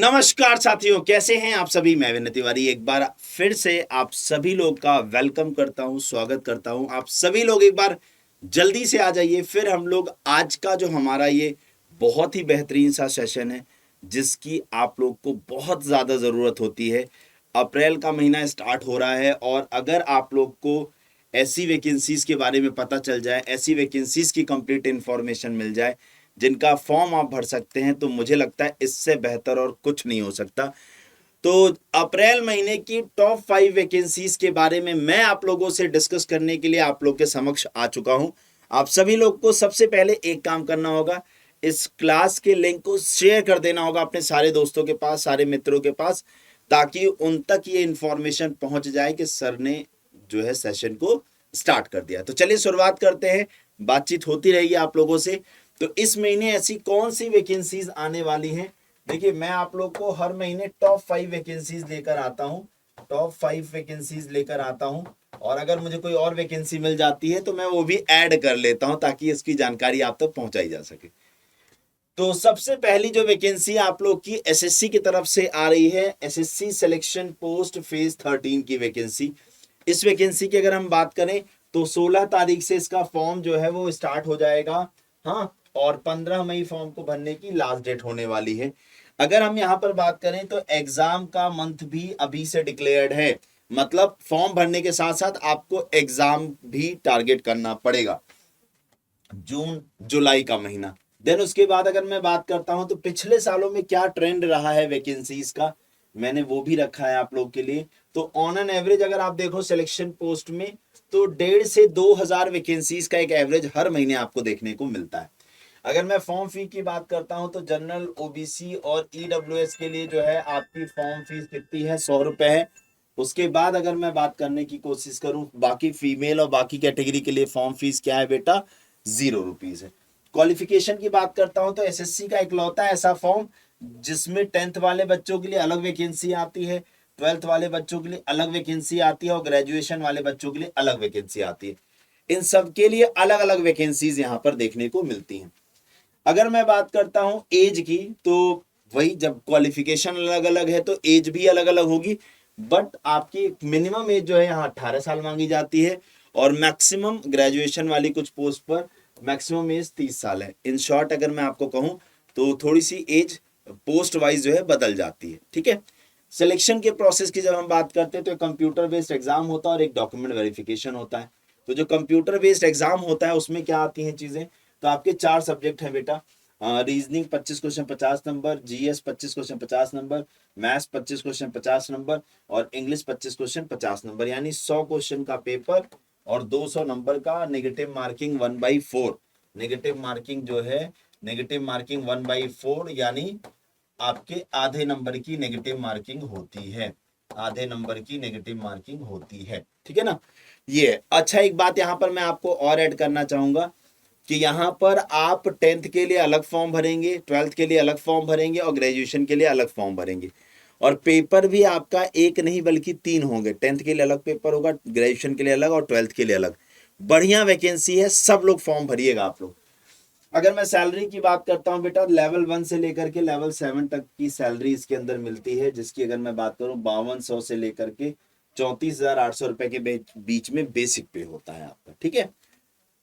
नमस्कार साथियों, कैसे हैं आप सभी। मैं विनय तिवारी एक बार फिर से आप सभी लोग का वेलकम करता हूं, स्वागत करता हूं। आप सभी लोग एक बार जल्दी से आ जाइए। फिर हम लोग आज का जो हमारा ये बहुत ही बेहतरीन सा सेशन है, जिसकी आप लोग को बहुत ज़्यादा ज़रूरत होती है। अप्रैल का महीना स्टार्ट हो रहा है और अगर आप लोग को ऐसी वैकेंसीज़ के बारे में पता चल जाए, ऐसी वैकेंसीज़ की कंप्लीट इन्फॉर्मेशन मिल जाए जिनका फॉर्म आप भर सकते हैं, तो मुझे लगता है इससे बेहतर और कुछ नहीं हो सकता। तो अप्रैल महीने की टॉप 5 वैकेंसीज के बारे में मैं आप लोगों से डिस्कस करने के लिए आप लोग के समक्ष आ चुका हूं। आप सभी लोग को सबसे पहले एक काम करना होगा, इस क्लास के लिंक को शेयर कर देना होगा अपने सारे दोस्तों के पास, सारे मित्रों के पास, ताकि उन तक ये इंफॉर्मेशन पहुंच जाए कि सर ने जो है सेशन को स्टार्ट कर दिया। तो चलिए शुरुआत करते हैं, बातचीत होती रहेगी आप लोगों से। तो इस महीने ऐसी कौन सी वैकेंसीज आने वाली हैं? देखिए, मैं आप लोग को हर महीने टॉप 5 वैकेंसीज लेकर आता हूं, टॉप 5 वैकेंसीज लेकर आता हूं। और अगर मुझे कोई और वैकेंसी मिल जाती है तो मैं वो भी ऐड कर लेता हूं, ताकि इसकी जानकारी आप तक पहुंचाई जा सके। तो सबसे पहली जो वैकेंसी आप लोग की एसएससी की तरफ से आ रही है, एसएससी सिलेक्शन पोस्ट फेज 13 की वैकेंसी। इस वैकेंसी की अगर हम बात करें तो 16 तारीख से इसका फॉर्म जो है वो स्टार्ट हो जाएगा। हाँ, और 15 मई फॉर्म को भरने की लास्ट डेट होने वाली है। अगर हम यहाँ पर बात करें तो एग्जाम का मंथ भी अभी से डिक्लेयर्ड है, मतलब फॉर्म भरने के साथ साथ आपको एग्जाम भी टारगेट करना पड़ेगा, जून जुलाई का महीना। देन उसके बाद अगर मैं बात करता हूं तो पिछले सालों में क्या ट्रेंड रहा है वैकेंसीज का, मैंने वो भी रखा है आप लोग के लिए। तो ऑन एन एवरेज अगर आप देखो सिलेक्शन पोस्ट में, तो 1,500 से 2,000 वैकेंसीज का एक एवरेज हर महीने आपको देखने को मिलता है। अगर मैं फॉर्म फी की बात करता हूं तो जनरल, ओबीसी और ईडब्ल्यूएस के लिए जो है आपकी फॉर्म फीस कितनी है, 100 रुपए है। उसके बाद अगर मैं बात करने की कोशिश करूं बाकी फीमेल और बाकी कैटेगरी के लिए, फॉर्म फीस क्या है बेटा, 0 रुपीज है। क्वालिफिकेशन की बात करता हूं तो एसएससी का इकलौता ऐसा फॉर्म जिसमें 10th वाले बच्चों के लिए अलग वैकेंसी आती है, 12th वाले बच्चों के लिए अलग वैकेंसी आती है और ग्रेजुएशन वाले बच्चों के लिए अलग वैकेंसी आती है। इन सब के लिए अलग अलग वैकेंसीज यहाँ पर देखने को मिलती हैं। अगर मैं बात करता हूं एज की, तो वही, जब क्वालिफिकेशन अलग अलग है तो एज भी अलग अलग होगी। बट आपकी मिनिमम एज जो है यहाँ 18 साल मांगी जाती है और मैक्सिमम ग्रेजुएशन वाली कुछ पोस्ट पर मैक्सिमम एज 30 साल है। इन शॉर्ट अगर मैं आपको कहूं तो थोड़ी सी एज पोस्ट वाइज जो है बदल जाती है। ठीक है। सिलेक्शन के प्रोसेस की जब हम बात करते हैं तो कंप्यूटर बेस्ड एग्जाम होता है और एक डॉक्यूमेंट वेरिफिकेशन होता है। तो जो कंप्यूटर बेस्ड एग्जाम होता है उसमें क्या आती हैं चीजें, तो आपके 4 सब्जेक्ट हैं बेटा। Reasoning 25 question 50 number, GS 25 question 50 number, maths 25 question 50 number और इंग्लिश 25 क्वेश्चन 50 नंबर, यानी 100 क्वेश्चन का पेपर और 200 नंबर का नेगेटिव मार्किंग 1/4। नेगेटिव मार्किंग जो है, नेगेटिव मार्किंग 1/4, यानी आपके आधे नंबर की नेगेटिव मार्किंग होती है, आधे नंबर की नेगेटिव मार्किंग होती है। ठीक है ना। ये अच्छा, एक बात यहां पर मैं आपको और ऐड करना चाहूंगा कि यहाँ पर आप 10th के लिए अलग फॉर्म भरेंगे, 12th के लिए अलग फॉर्म भरेंगे और ग्रेजुएशन के लिए अलग फॉर्म भरेंगे। और पेपर भी आपका एक नहीं बल्कि 3 होंगे। 10th के लिए अलग पेपर होगा, ग्रेजुएशन के लिए अलग और 12th के लिए अलग। बढ़िया वैकेंसी है, सब लोग फॉर्म भरिएगा आप लोग। अगर मैं सैलरी की बात करता हूँ बेटा, लेवल 1 से लेकर के लेवल 7 तक की सैलरी इसके अंदर मिलती है, जिसकी अगर मैं बात करूँ 5200 से लेकर के 34,800 रुपए के बीच में बेसिक पे होता है आपका। ठीक है,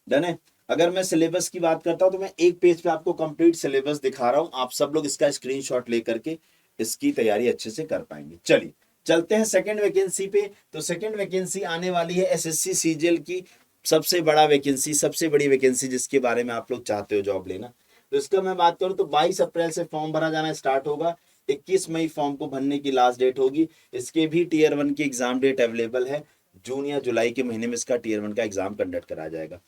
डन है। अगर मैं सिलेबस की बात करता हूं तो मैं एक पेज पे आपको कंप्लीट सिलेबस दिखा रहा हूं, आप सब लोग इसका स्क्रीनशॉट लेकर के इसकी तैयारी अच्छे से कर पाएंगे। चलिए चलते हैं सेकंड वैकेंसी पे। तो सेकंड वैकेंसी आने वाली है एसएससी सीजीएल की सबसे बड़ा वैकेंसी, सबसे बड़ी वैकेंसी जिसके बारे में आप लोग चाहते हो जॉब लेना। तो इसका मैं बात करूं तो 22 अप्रैल से फॉर्म भरा जाना स्टार्ट होगा, 21 मई फॉर्म को भरने की लास्ट डेट होगी। इसके भी टीयर 1 की एग्जाम डेट अवेलेबल है, जून या जुलाई के महीने में इसका टीयर 1 का एग्जाम कंडक्ट कराया जाएगा।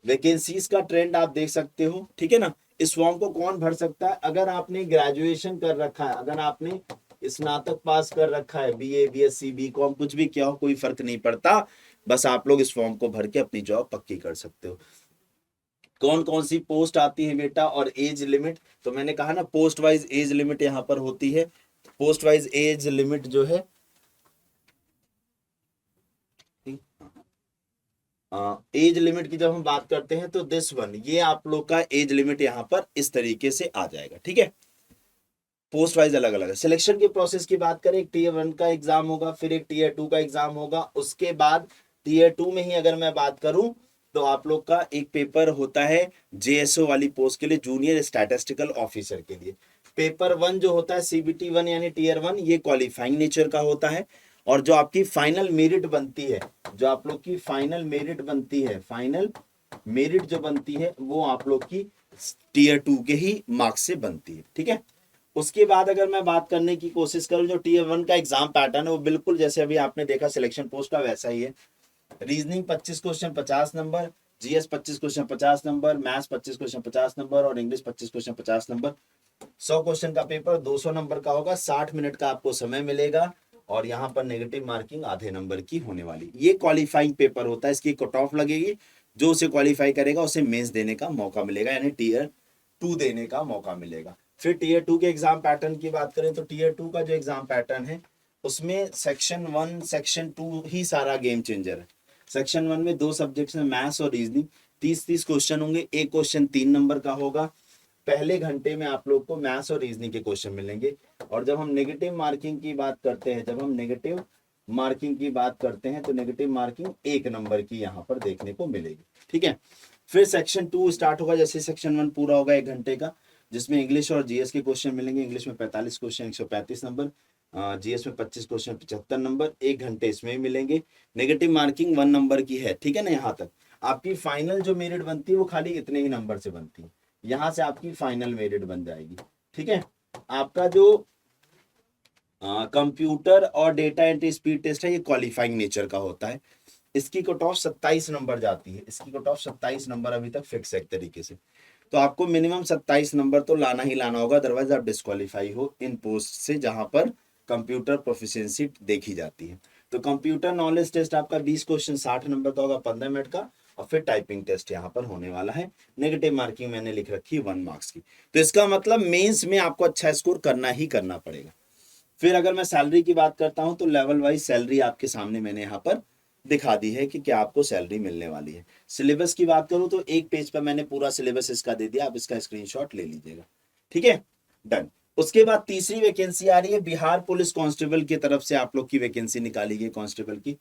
वैकेंसीज का ट्रेंड आप देख सकते हो। ठीक है ना। इस फॉर्म को कौन भर सकता है, अगर आपने ग्रेजुएशन कर रखा है, अगर आपने स्नातक पास कर रखा है, बीए बीएससी बीकॉम कुछ भी किया हो, कोई फर्क नहीं पड़ता, बस आप लोग इस फॉर्म को भर के अपनी जॉब पक्की कर सकते हो। कौन कौन सी पोस्ट आती है बेटा और एज लिमिट, तो मैंने कहा ना पोस्ट वाइज एज लिमिट यहाँ पर होती है। पोस्ट वाइज एज लिमिट जो है, एज लिमिट की जब हम बात करते हैं तो दिस वन, ये आप लोग का एज लिमिट यहाँ पर इस तरीके से आ जाएगा। ठीक है। पोस्ट वाइज अलग अलग है। सिलेक्शन के प्रोसेस की बात करें, एक टीयर 1 का एग्जाम होगा, फिर एक टीयर 2 का एग्जाम होगा, उसके बाद टीयर 2 में ही अगर मैं बात करूं तो आप लोग का एक पेपर होता है जेएसओ वाली पोस्ट के लिए, जूनियर स्टैटिस्टिकल ऑफिसर के लिए। पेपर 1 जो होता है सीबीटी 1 यानी टीयर 1, ये क्वालिफाइंग नेचर का होता है। और जो आपकी फाइनल मेरिट बनती है, जो आप लोग की फाइनल मेरिट बनती है, फाइनल मेरिट जो बनती है वो आप लोग की टीयर 2 के ही मार्क्स से बनती है, ठीक है। उसके बाद अगर मैं बात करने की कोशिश करूं, जो टीयर 1 का एग्जाम पैटर्न है वो बिल्कुल जैसे अभी आपने देखा सिलेक्शन पोस्ट का वैसा ही है। Reasoning 25 question 50 number, GS 25 question 50 number, maths 25 question 50 number और इंग्लिश 25 क्वेश्चन 50 नंबर। 100 क्वेश्चन का पेपर 200 नंबर का होगा, 60 मिनट का आपको समय मिलेगा और यहाँ पर नेगेटिव मार्किंग आधे नंबर की होने वाली। ये क्वालिफाइंग पेपर होता है, इसकी कट ऑफ लगेगी, जो उसे क्वालिफाई करेगा उसे मेंस देने का मौका मिलेगा, यानी टीयर 2 देने का मौका मिलेगा। फिर टीयर 2 के एग्जाम पैटर्न की बात करें तो टीयर 2 का जो एग्जाम पैटर्न है उसमें सेक्शन 1 सेक्शन 2 ही सारा गेम चेंजर है। सेक्शन 1 में 2 सब्जेक्ट्स हैं, मैथ्स और रीजनिंग। 30-30 क्वेश्चन होंगे, एक क्वेश्चन 3 नंबर का होगा। पहले घंटे में आप लोग को मैथ्स और रीजनिंग के क्वेश्चन मिलेंगे। और जब हम नेगेटिव मार्किंग की बात करते हैं, जब हम नेगेटिव मार्किंग की बात करते हैं तो नेगेटिव मार्किंग 1 नंबर की यहाँ पर देखने को मिलेगी, ठीक है। फिर सेक्शन 2 स्टार्ट होगा, जैसे सेक्शन 1 पूरा होगा 1 घंटे का, जिसमें इंग्लिश और जीएस के क्वेश्चन मिलेंगे। इंग्लिश में 45 क्वेश्चन 135 नंबर, जीएस में 25 क्वेश्चन 75 नंबर, 1 घंटे इसमें ही मिलेंगे। नेगेटिव मार्किंग 1 नंबर की है, ठीक है ना। यहाँ तक आपकी फाइनल जो मेरिट बनती है वो खाली इतने ही नंबर से बनती है, यहाँ से आपकी फाइनल मेरिट बन जाएगी, ठीक है। आपका जो कंप्यूटर और डेटा एंट्री स्पीड टेस्ट है ये क्वालिफाइंग नेचर का होता है। इसकी कट ऑफ 27 नंबर जाती है, इसकी कट ऑफ 27 नंबर अभी तक फिक्स है एक तरीके से। तो आपको मिनिमम 27 नंबर तो लाना ही लाना होगा, अदरवाइज आप डिस्क्वालीफाई हो इन पोस्ट से जहां पर कंप्यूटर प्रोफिशिएंसी देखी जाती है। तो कंप्यूटर नॉलेज टेस्ट आपका 20 क्वेश्चन 60 नंबर का होगा 15 मिनट का, और फिर टाइपिंग टेस्ट यहाँ पर होने वाला है। नेगेटिव मार्किंग मैंने लिख रखी है 1 मार्क्स की। तो इसका मतलब मेंस में आपको अच्छा स्कोर करना ही करना पड़ेगा। फिर अगर मैं सैलरी की बात करता हूं तो लेवल वाइज सैलरी आपके सामने मैंने यहाँ पर दिखा दी है कि क्या आपको सैलरी मिलने वाली है। सिलेबस की बात करूं तो एक पेज पर मैंने पूरा सिलेबस इसका दे दिया, आप इसका स्क्रीनशॉट ले लीजिएगा, ठीक है, डन। उसके बाद तीसरी वैकेंसी आ रही है बिहार पुलिस कांस्टेबल की तरफ से आप लोग की वैकेंसी निकाली गई कांस्टेबल की,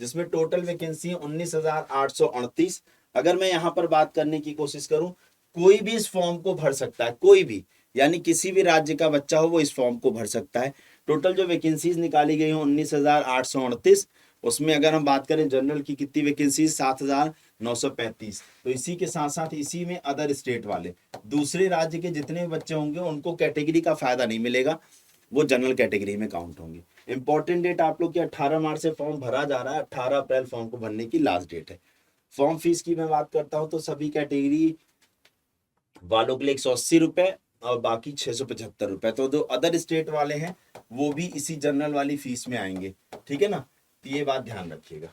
जिसमें टोटल वैकेंसी है 19,838। अगर मैं यहाँ पर बात करने की कोशिश करूं, कोई भी इस फॉर्म को भर सकता है, कोई भी, यानी किसी भी राज्य का बच्चा हो वो इस फॉर्म को भर सकता है। टोटल जो वैकेंसीज निकाली गई हैं 19,838। उसमें अगर हम बात करें जनरल की कितनी वैकेंसी, 7,935। तो इसी के साथ साथ इसी में अदर स्टेट वाले दूसरे राज्य के जितने भी बच्चे होंगे उनको कैटेगरी का फायदा नहीं मिलेगा, वो जनरल कैटेगरी में काउंट होंगे। इंपॉर्टेंट डेट आप लोग की 18 मार्च से फॉर्म भरा जा रहा है, 18 अप्रैल फॉर्म को भरने की लास्ट डेट है। फॉर्म फीस की मैं बात करता हूँ तो सभी कैटेगरी वालों के लिए 180 रुपए और बाकी 675 रुपए। तो जो अदर स्टेट वाले हैं वो भी इसी जनरल वाली फीस में आएंगे, ठीक है ना। तो ये बात ध्यान रखिएगा।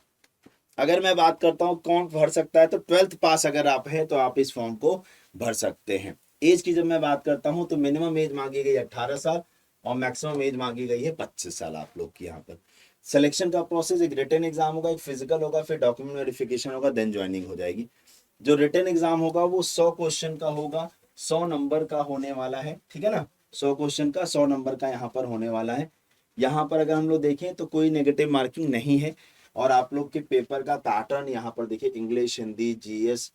अगर मैं बात करता हूँ कौन भर सकता है, तो 12th पास अगर आप है तो आप इस फॉर्म को भर सकते हैं। एज की जब मैं बात करता हूँ तो मिनिमम एज मांगी गई 18 साल और मैक्सिमम एज मांगी गई है 25 साल आप लोग की। यहाँ पर सिलेक्शन का प्रोसेस, एक रिटन एग्जाम होगा, एक फिजिकल होगा, फिर डॉक्यूमेंट वेरिफिकेशन होगा, देन ज्वाइनिंग हो जाएगी। जो रिटन एग्जाम होगा वो 100 क्वेश्चन का होगा, 100 नंबर का होने वाला है, ठीक है ना। 100 क्वेश्चन का 100 नंबर का यहाँ पर होने वाला है। यहाँ पर अगर हम लोग देखें तो कोई नेगेटिव मार्किंग नहीं है। और आप लोग के पेपर का पैटर्न यहाँ पर देखिए, इंग्लिश, हिंदी, जीएस,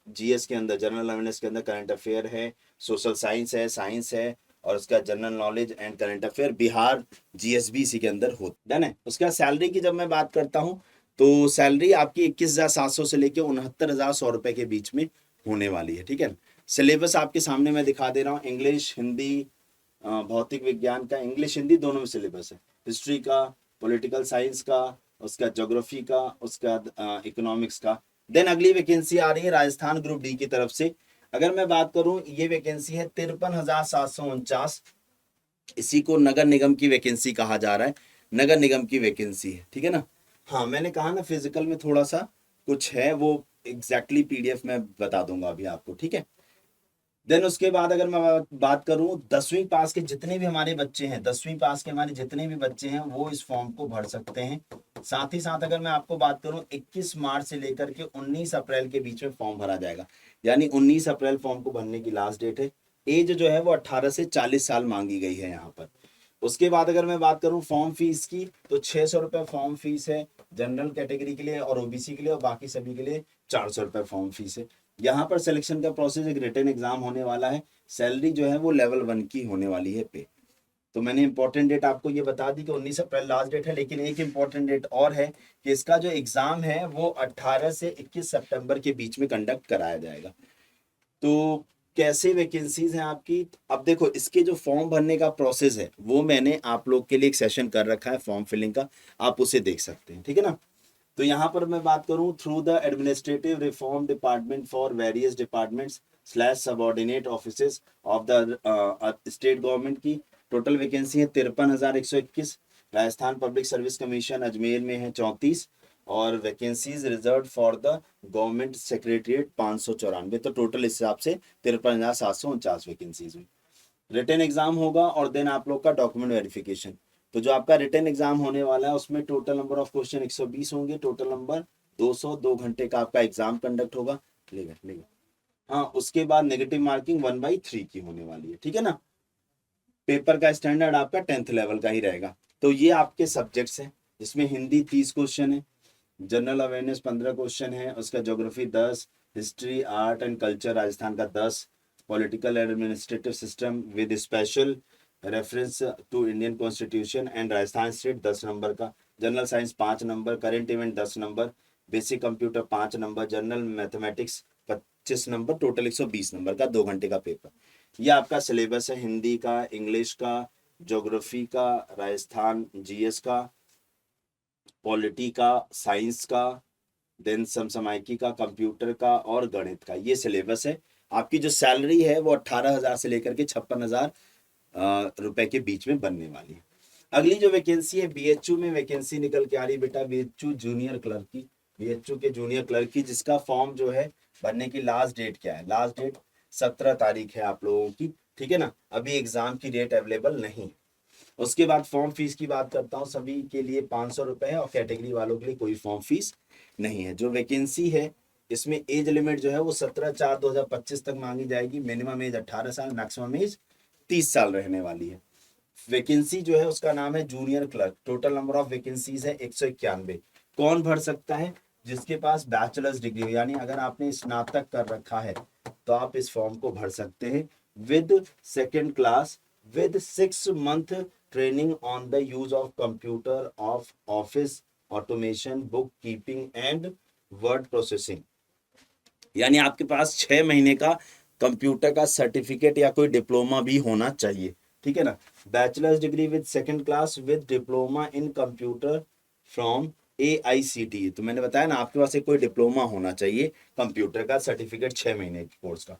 जीएस के अंदर जनरल अवेयरनेस के अंदर करंट अफेयर है, सोशल साइंस है और उसका general knowledge and current affair, Bihar GSB इसी के अंदर हो, डन है। उसका सैलरी की जब मैं बात करता हूँ तो सैलरी आपकी 21,700 से लेकर 69,100 रुपए के बीच में होने वाली है, ठीक है। सिलेबस आपके सामने मैं दिखा दे रहा हूँ, इंग्लिश, हिंदी, भौतिक विज्ञान का, इंग्लिश हिंदी दोनों में सिलेबस है, हिस्ट्री का, पॉलिटिकल साइंस का, उसका ज्योग्राफी का, उसका इकोनॉमिक्स का। देन अगली वैकेंसी आ रही है राजस्थान ग्रुप डी की तरफ से। अगर मैं बात करूं ये वैकेंसी है 53,749। इसी को नगर निगम की वैकेंसी कहा जा रहा है, नगर निगम की वैकेंसी है, ठीक है ना। हाँ मैंने कहा ना फिजिकल में थोड़ा सा कुछ है, वो एग्जैक्टली पीडीएफ में बता दूंगा अभी आपको, ठीक है। देन उसके बाद अगर मैं बात करूं 10वीं पास के जितने भी हमारे बच्चे हैं, 10वीं पास के हमारे जितने भी बच्चे हैं वो इस फॉर्म को भर सकते हैं। साथ ही साथ अगर मैं आपको बात करूं 21 मार्च से लेकर के 19 अप्रैल के बीच में फॉर्म भरा जाएगा, यानी 19 अप्रैल फॉर्म को भरने की लास्ट डेट है। एज जो है वो 18 से 40 साल मांगी गई है यहाँ पर। उसके बाद अगर मैं बात करूँ फॉर्म फीस की, तो 600 रुपये फॉर्म फीस है जनरल कैटेगरी के लिए और ओबीसी के लिए, और बाकी सभी के लिए 400 रुपये फॉर्म फीस है। यहाँ पर सिलेक्शन का प्रोसेस, एक रिटन एग्जाम होने वाला है, सैलरी जो है वो लेवल 1 की होने वाली है पे। तो मैंने इंपॉर्टेंट डेट आपको ये बता दी कि 19 अप्रैल लास्ट डेट है, लेकिन एक इंपॉर्टेंट डेट और है कि इसका जो एग्जाम है वो 18 से 21 सितंबर के बीच में कंडक्ट कराया जाएगा। तो कैसे वैकेंसीज हैं आपकी, अब देखो इसके जो फॉर्म भरने का प्रोसेस है वो मैंने आप लोग के लिए एक सेशन कर रखा है फॉर्म फिलिंग का, आप उसे देख सकते हैं, ठीक है ना। तो यहाँ पर मैं बात करूँ, through the administrative reform department for various departments slash subordinate offices of the state government की टोटल वैकेंसी है 53,121। Rajasthan public service commission Ajmer में है 34, और vacancies reserve for the government secretariat 594। तो टोटल इस हिसाब से 53,749 वैकेंसीज हुई। रिटन एग्जाम होगा और देन आप लोग का डॉक्यूमेंट वेरिफिकेशन। तो जो आपका रिटन एग्जाम होने वाला है उसमें टोटल नंबर ऑफ क्वेश्चन 120 होंगे, टोटल नंबर 202 घंटे का आपका एग्जाम कंडक्ट होगा। लेगा हाँ, उसके बाद नेगेटिव मार्किंग 1/3 की होने वाली है, ठीक है ना। पेपर का स्टैंडर्ड आपका 10th लेवल का ही रहेगा। तो ये आपके सब्जेक्ट्स हैं, जिसमें हिंदी 30 क्वेश्चन है, जनरल अवेयरनेस 15 क्वेश्चन है, उसका geography 10, history art and culture Rajasthan का 10, political administrative system with special reference to Indian constitution and Rajasthan state 10 number का, general science 5 number, current event 10 number, basic computer 5 number, general mathematics 25 number, total 120 number का 2 घंटे का paper. ये आपका syllabus है हिंदी का, English का, ज्योग्राफी का, राजस्थान जीएस का, पॉलिटी का, साइंस का, देन समसामयिकी का, कंप्यूटर का और गणित का, ये सिलेबस है। आपकी जो सैलरी है वो 18,000 से लेकर के 56,000 रुपए के बीच में बनने वाली है। अगली जो वैकेंसी है बीएचयू में वैकेंसी निकल के आ रही बेटा, बीएचयू जूनियर क्लर्क की, बीएचयू के जूनियर क्लर्क की, जिसका फॉर्म जो है भरने की लास्ट डेट क्या है, लास्ट डेट 17 तारीख है आप लोगों की, ठीक है ना। अभी एग्जाम की डेट अवेलेबल नहीं। उसके बाद फॉर्म फीस की बात करता हूँ, सभी के लिए 500 रुपए है और कैटेगरी वालों के लिए कोई फॉर्म फीस नहीं है। जो वैकेंसी है इसमें एज लिमिट जो है वो 17/4/2025 तक मांगी जाएगी। मिनिमम एज 18 साल, मैक्सिमम एज 30 साल रहने वाली है। वैकेंसी जो है उसका नाम है junior clerk. Total number of vacancies है 191। कौन भर सकता है, जिसके पास बैचलर्स डिग्री हो, यानी अगर आपने स्नातक कर रखा है तो आप इस फॉर्म को भर सकते हैं with second class, with 6 month training on the use of computer of office automation, book keeping and word processing. यानी आपके पास 6 महीने का कंप्यूटर का सर्टिफिकेट या कोई डिप्लोमा भी होना चाहिए, ठीक है ना। Bachelors degree with second class with diploma in computer from AICTE। तो मैंने बताया ना, आपके पास एक कोई डिप्लोमा होना चाहिए कंप्यूटर का सर्टिफिकेट 6 महीने के कोर्स का।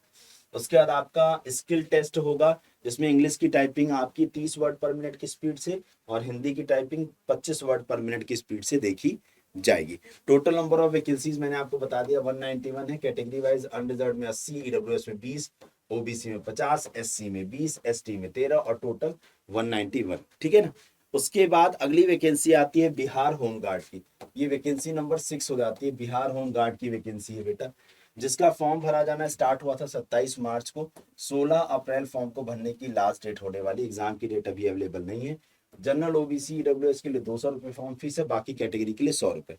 उसके बाद आपका स्किल टेस्ट होगा, जिसमें इंग्लिश की टाइपिंग आपकी 30 वर्ड पर मिनट की स्पीड से और हिंदी की टाइपिंग 25 वर्ड पर मिनट की स्पीड से देखी जाएगी। टोटल नंबर ऑफ वैकेंसीज मैंने आपको बता दिया 191 है। कैटेगरी वाइज अनरिजर्व में 80, ईडब्ल्यूएस में 20, ओबीसी में 50, एससी में 20, एसटी में 13 और टोटल 191, ठीक है ना। उसके बाद अगली वैकेंसी आती है बिहार होमगार्ड की। ये वैकेंसी नंबर 6 हो जाती है, बिहार होमगार्ड की वैकेंसी है बेटा, जिसका फॉर्म भरा जाना स्टार्ट हुआ था 27 मार्च को। 16 अप्रैल फॉर्म को भरने की लास्ट डेट होने वाली। एग्जाम की डेट अभी अवेलेबल नहीं है। जनरल ओबीसी ईडब्ल्यूएस के लिए 200 रुपये फॉर्म फीस है, बाकी कैटेगरी के लिए 100 रुपये।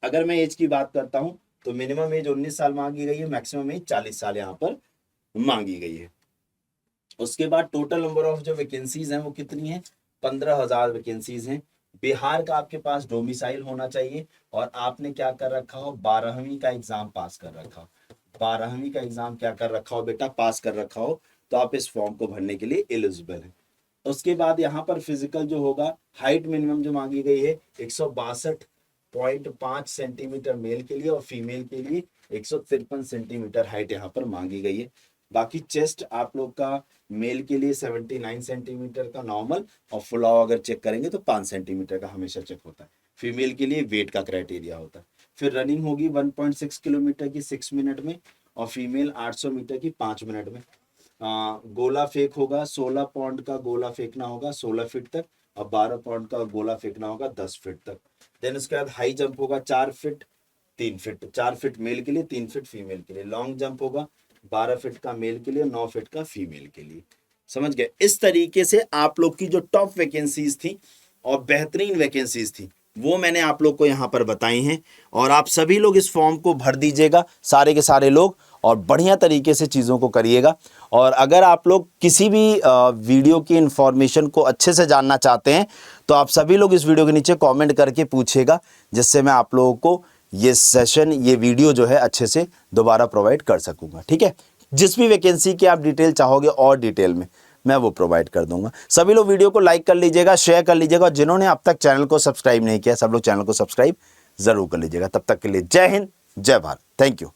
अगर मैं एज की बात करता हूं तो मिनिमम एज 19 साल मांगी गई है, मैक्सिमम एज 40 साल यहाँ पर मांगी गई है। उसके बाद टोटल नंबर ऑफ जो वैकेंसीज हैं वो कितनी है, 15,000 वैकेंसीज हैं। बिहार का आपके पास डोमिसाइल होना चाहिए और आपने क्या कर रखा हो, 12वीं का एग्जाम पास कर रखा हो। 12वीं का एग्जाम क्या कर रखा हो बेटा, पास कर रखा हो, तो आप इस फॉर्म को भरने के लिए एलिजिबल हैं। उसके बाद यहाँ पर फिजिकल जो होगा, हाइट मिनिमम जो मांगी गई है 162.5 सेंटीमीटर मेल के लिए और फीमेल के लिए 153 सेंटीमीटर हाइट यहाँ पर मांगी गई है। बाकी चेस्ट आप लोग का मेल के लिए 79 सेंटीमीटर का नॉर्मल और फुलाव अगर चेक करेंगे तो 5 सेंटीमीटर का हमेशा चेक होता है। फीमेल के लिए वेट का क्राइटेरिया होता है। फिर रनिंग होगी 1.6 किलोमीटर की 6 मिनट में और फीमेल 800 मीटर की 5 मिनट में। गोला फेंक होगा, 16 पाउंड का गोला फेंकना होगा 16 फीट तक और 12 पाउंड का गोला फेंकना होगा 10 फीट तक। देन उसके बाद हाई जंप होगा 4 फीट 3 फीट, 4 फीट मेल के लिए 3 फीट फीमेल के लिए। लॉन्ग जंप होगा 12 फीट का मेल के लिए, 9 फीट का फीमेल के लिए। समझ गए? इस तरीके से आप लोग की जो टॉप वैकेंसीज थी और बेहतरीन वैकेंसीज थी वो मैंने आप लोग को यहाँ पर बताई हैं। और आप सभी लोग इस फॉर्म को भर दीजिएगा, सारे के सारे लोग, और बढ़िया तरीके से चीज़ों को करिएगा। और अगर आप लोग किसी भी वीडियो की इन्फॉर्मेशन को अच्छे से जानना चाहते हैं तो आप सभी लोग इस वीडियो के नीचे कमेंट करके पूछिएगा, जिससे मैं आप लोगों को ये सेशन, ये वीडियो जो है अच्छे से दोबारा प्रोवाइड कर सकूंगा। ठीक है? जिस भी वैकेंसी की आप डिटेल चाहोगे और डिटेल में मैं वो प्रोवाइड कर दूंगा। सभी लोग वीडियो को लाइक कर लीजिएगा, शेयर कर लीजिएगा, और जिन्होंने अब तक चैनल को सब्सक्राइब नहीं किया सब लोग चैनल को सब्सक्राइब जरूर कर लीजिएगा। तब तक के लिए जय हिंद, जय भारत, थैंक यू।